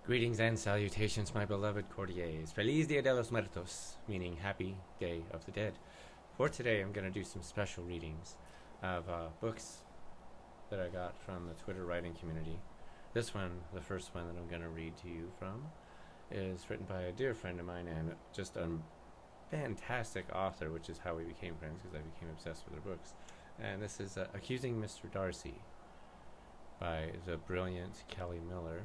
Greetings and salutations, my beloved courtiers. Feliz Dia de los Muertos, meaning Happy Day of the Dead. For today, I'm going to do some special readings of books that I got from the Twitter writing community. This one, the first one that I'm going to read to you from, is written by a dear friend of mine and just a fantastic author, which is how we became friends because I became obsessed with her books. And this is Accusing Mr. Darcy by the brilliant Kelly Miller.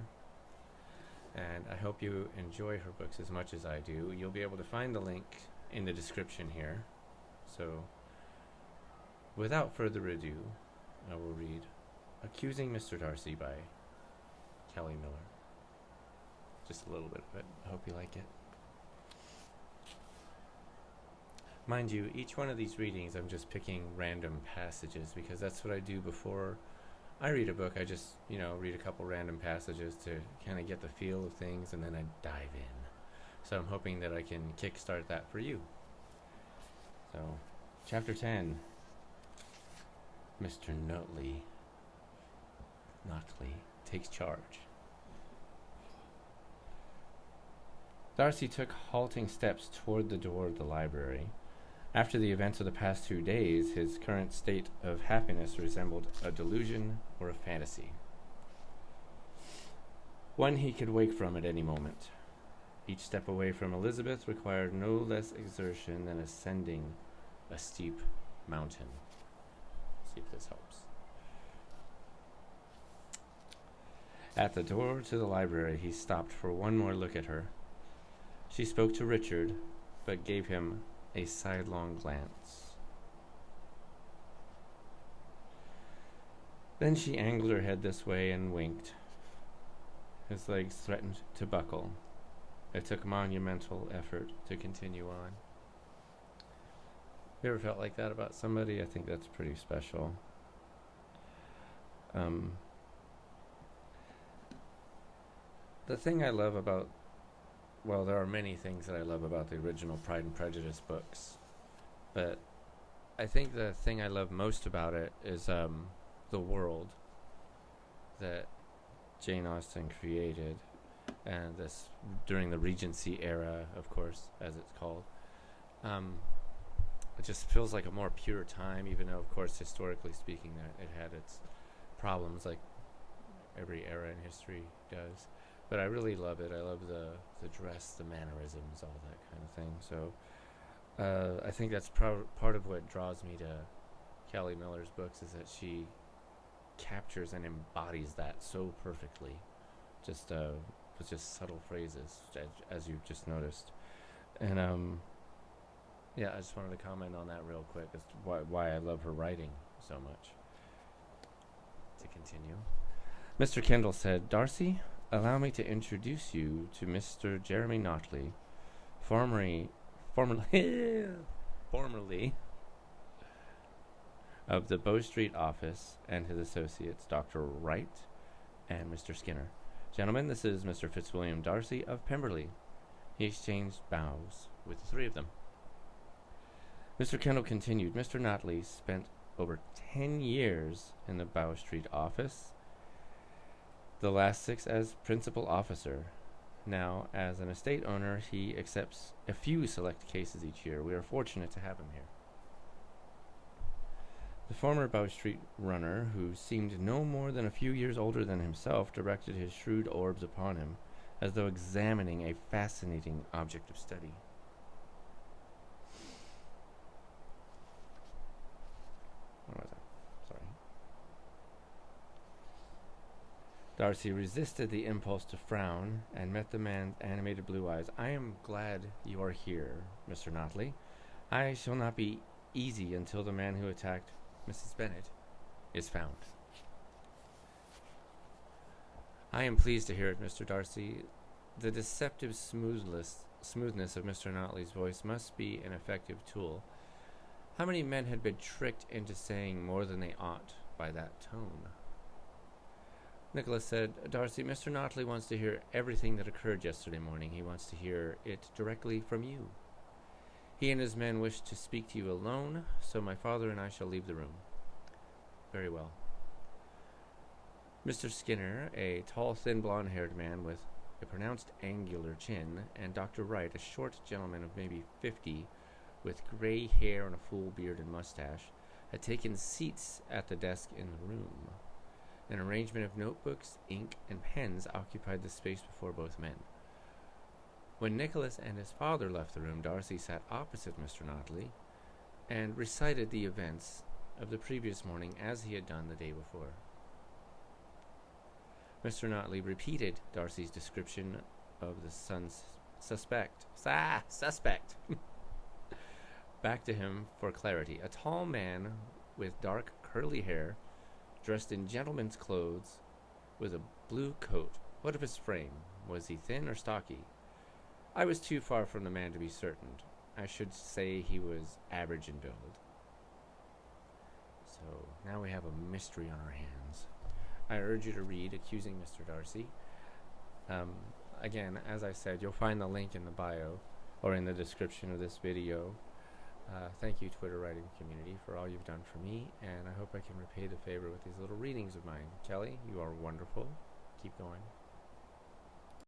And I hope you enjoy her books as much as I do. You'll be able to find the link in the description here. So, without further ado, I will read Accusing Mr. Darcy by Kelly Miller. Just a little bit of it. I hope you like it. Mind you, each one of these readings I'm just picking random passages because that's what I do before I read a book. I just, read a couple random passages to kind of get the feel of things, and then I dive in. So I'm hoping that I can kickstart that for you. So, Chapter 10. Mr. Notley takes charge. Darcy took halting steps toward the door of the library. After the events of the past 2 days, his current state of happiness resembled a delusion or a fantasy. One he could wake from at any moment. Each step away from Elizabeth required no less exertion than ascending a steep mountain. See if this helps. At the door to the library, he stopped for one more look at her. She spoke to Richard, but gave him a sidelong glance. Then she angled her head this way and winked. His legs threatened to buckle. It took monumental effort to continue on. You ever felt like that about somebody? I think that's pretty special. The thing I love about there are many things that I love about the original Pride and Prejudice books, but I think the thing I love most about it is the world that Jane Austen created, and this during the Regency era, of course, as it's called. It just feels like a more pure time, even though, of course, historically speaking, that it had its problems, like every era in history does. But I really love it. I love the dress, the mannerisms, all that kind of thing. So I think that's part of what draws me to Kelly Miller's books is that she captures and embodies that so perfectly, just with just subtle phrases, as you've just noticed. And I just wanted to comment on that real quick. That's why I love her writing so much. To continue, Mr. Kendall said, "Darcy, allow me to introduce you to Mr. Jeremy Notley, formerly of the Bow Street office, and his associates, Dr. Wright and Mr. Skinner. Gentlemen, this is Mr. Fitzwilliam Darcy of Pemberley." He exchanged bows with the three of them. Mr. Kendall continued, "Mr. Notley spent over 10 years in the Bow Street office, the last 6 as principal officer. Now, as an estate owner, he accepts a few select cases each year. We are fortunate to have him here." The former Bow Street runner, who seemed no more than a few years older than himself, directed his shrewd orbs upon him, as though examining a fascinating object of study. What was that? Sorry. Darcy resisted the impulse to frown and met the man's animated blue eyes. "I am glad you are here, Mr. Notley. I shall not be easy until the man who attacked Mrs. Bennet is found." "I am pleased to hear it, Mr. Darcy. The deceptive smoothness of Mr. Notley's voice must be an effective tool. How many men had been tricked into saying more than they ought by that tone?" Nicholas said, "Darcy, Mr. Notley wants to hear everything that occurred yesterday morning. He wants to hear it directly from you. He and his men wish to speak to you alone, so my father and I shall leave the room." "Very well." Mr. Skinner, a tall, thin, blonde-haired man with a pronounced angular chin, and Dr. Wright, a short gentleman of maybe 50, with gray hair and a full beard and mustache, had taken seats at the desk in the room. An arrangement of notebooks, ink, and pens occupied the space before both men. When Nicholas and his father left the room, Darcy sat opposite Mr. Notley and recited the events of the previous morning as he had done the day before. Mr. Notley repeated Darcy's description of the son's suspect. Back to him for clarity. A tall man with dark curly hair, dressed in gentleman's clothes, with a blue coat. What of his frame? Was he thin or stocky? I was too far from the man to be certain. I should say he was average in build. So now we have a mystery on our hands. I urge you to read Accusing Mr. Darcy. Again, as I said, you'll find the link in the bio or in the description of this video. Thank you, Twitter writing community, for all you've done for me, and I hope I can repay the favor with these little readings of mine. Kelly, you are wonderful. Keep going.